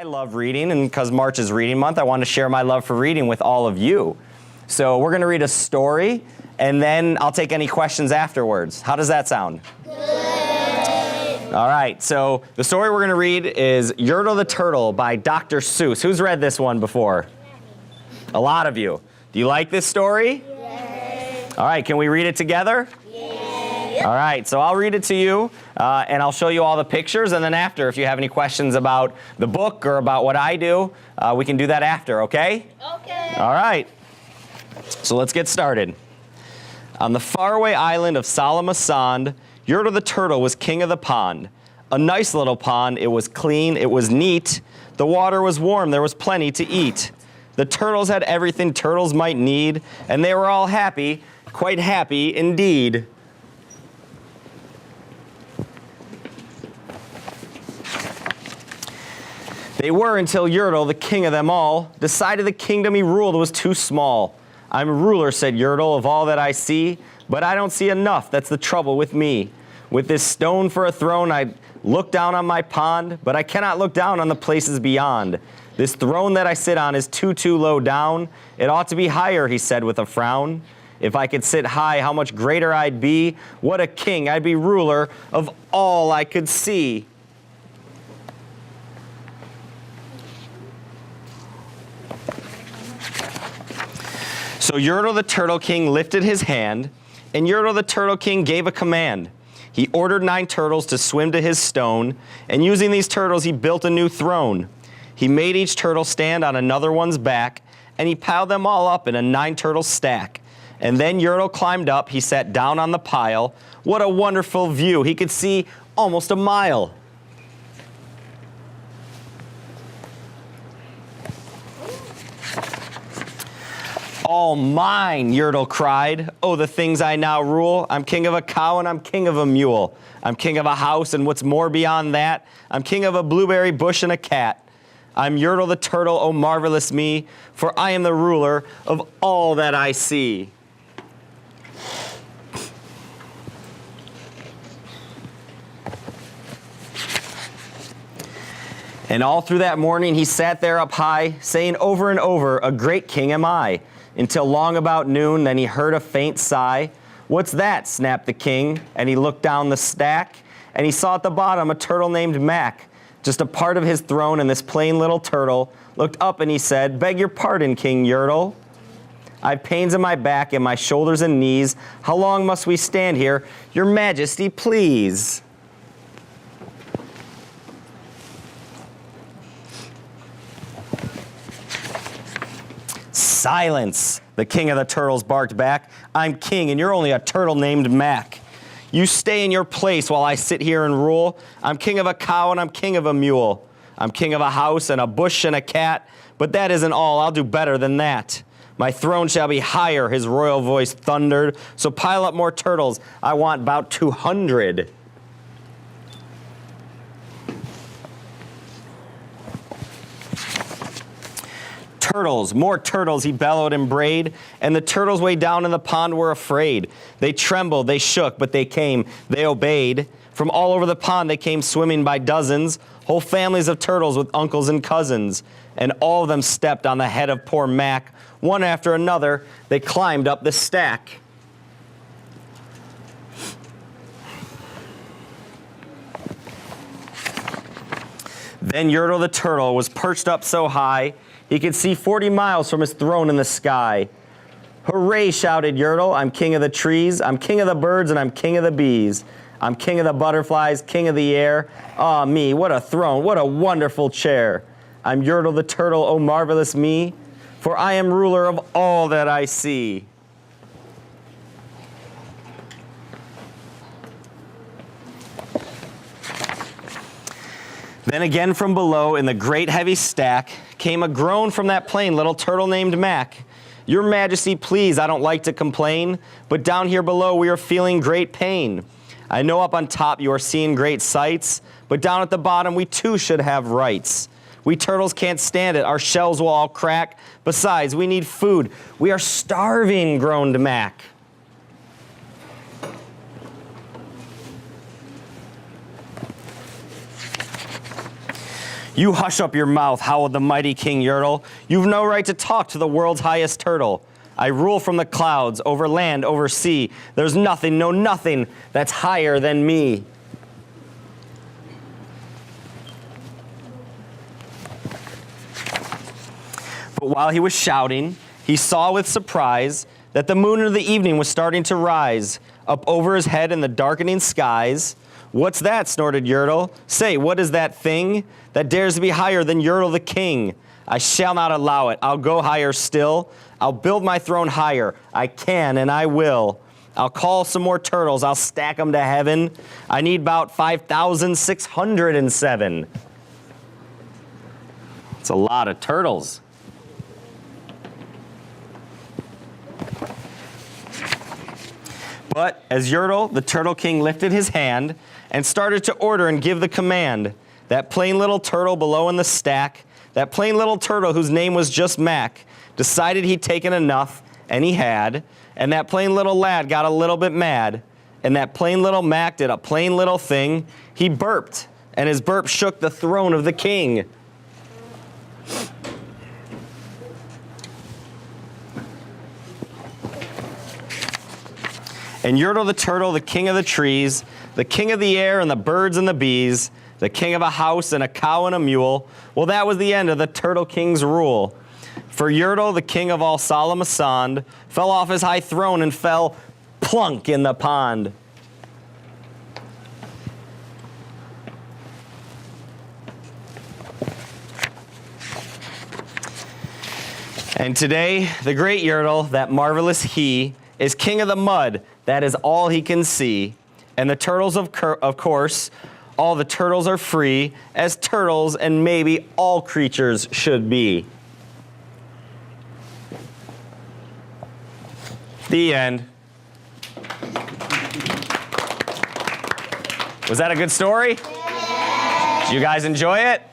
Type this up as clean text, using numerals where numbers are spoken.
I love reading, and because March is reading month, I want to share my love for reading with all of you. So we're going to read a story, and then I'll take any questions afterwards. How does that sound? Good. All right, so the story we're going to read is Yertle the Turtle by Dr. Seuss. Who's read this one before? A lot of you. Do you like this story? Yes. All right, can we read it together? Yes. All right, so I'll read it to you, and I'll show you all the pictures, and then after, if you have any questions about the book or about what I do, we can do that after, okay? Okay. All right, so let's get started. On the faraway island of Salamasand, Yertle the Turtle was king of the pond. A nice little pond, it was clean, it was neat. The water was warm, there was plenty to eat. The turtles had everything turtles might need, and they were all happy, quite happy indeed. They were until Yertle, the king of them all, decided the kingdom he ruled was too small. I'm ruler, said Yertle, of all that I see, but I don't see enough, that's the trouble with me. With this stone for a throne, I look down on my pond, but I cannot look down on the places beyond. This throne that I sit on is too low down. It ought to be higher, he said with a frown. If I could sit high, how much greater I'd be. What a king, I'd be ruler of all I could see. So Yertle the Turtle King lifted his hand, and Yertle the Turtle King gave a command. He ordered 9 turtles to swim to his stone, and using these turtles he built a new throne. He made each turtle stand on another one's back, and he piled them all up in a 9-turtle stack. And then Yertle climbed up, he sat down on the pile. What a wonderful view, he could see almost a mile. All mine, Yertle cried. Oh, the things I now rule. I'm king of a cow and I'm king of a mule. I'm king of a house and what's more beyond that, I'm king of a blueberry bush and a cat. I'm Yertle the Turtle, oh marvelous me, for I am the ruler of all that I see. And all through that morning he sat there up high, saying over and over, a great king am I. Until long about noon, then he heard a faint sigh. What's that? Snapped the king, and he looked down the stack, and he saw at the bottom a turtle named Mac, just a part of his throne, and this plain little turtle looked up and he said, beg your pardon, King Yertle. I've pains in my back and my shoulders and knees. How long must we stand here? Your Majesty, please. Silence, the king of the turtles barked back. I'm king and you're only a turtle named Mac. You stay in your place while I sit here and rule. I'm king of a cow and I'm king of a mule. I'm king of a house and a bush and a cat, but that isn't all, I'll do better than that. My throne shall be higher, his royal voice thundered, so pile up more turtles, I want about 200. Turtles, more turtles, he bellowed and brayed, and the turtles way down in the pond were afraid. They trembled, they shook, but they came, they obeyed. From all over the pond they came swimming by dozens, whole families of turtles with uncles and cousins, and all of them stepped on the head of poor Mac. One after another, they climbed up the stack. Then Yertle the Turtle was perched up so high, he could see 40 miles from his throne in the sky. Hooray, shouted Yertle, I'm king of the trees, I'm king of the birds, and I'm king of the bees. I'm king of the butterflies, king of the air. Ah, me, what a throne, what a wonderful chair. I'm Yertle the Turtle, oh marvelous me, for I am ruler of all that I see. Then again from below in the great heavy stack came a groan from that plain little turtle named Mac. Your Majesty, please, I don't like to complain, but down here below we are feeling great pain. I know up on top you are seeing great sights, but down at the bottom we too should have rights. We turtles can't stand it, our shells will all crack. Besides, we need food. We are starving, groaned Mac. You hush up your mouth, howled the mighty King Yertle. You've no right to talk to the world's highest turtle. I rule from the clouds, over land, over sea. There's nothing, no nothing, that's higher than me. But while he was shouting, he saw with surprise that the moon of the evening was starting to rise up over his head in the darkening skies. What's that? Snorted Yertle. Say, what is that thing that dares to be higher than Yertle the king? I shall not allow it. I'll go higher still. I'll build my throne higher. I can and I will. I'll call some more turtles. I'll stack them to heaven. I need about 5,607. It's a lot of turtles. But as Yertle, the Turtle King, lifted his hand and started to order and give the command, that plain little turtle below in the stack, that plain little turtle whose name was just Mac, decided he'd taken enough, and he had, and that plain little lad got a little bit mad, and that plain little Mac did a plain little thing. He burped, and his burp shook the throne of the king. And Yertle the Turtle, the king of the trees, the king of the air and the birds and the bees, the king of a house and a cow and a mule, well, that was the end of the Turtle King's rule. For Yertle, the king of all Salamasand, fell off his high throne and fell plunk in the pond. And today, the great Yertle, that marvelous he, is king of the mud. That is all he can see. And the turtles, of course, all the turtles are free, as turtles and maybe all creatures should be. The end. Was that a good story? Yeah. Did you guys enjoy it?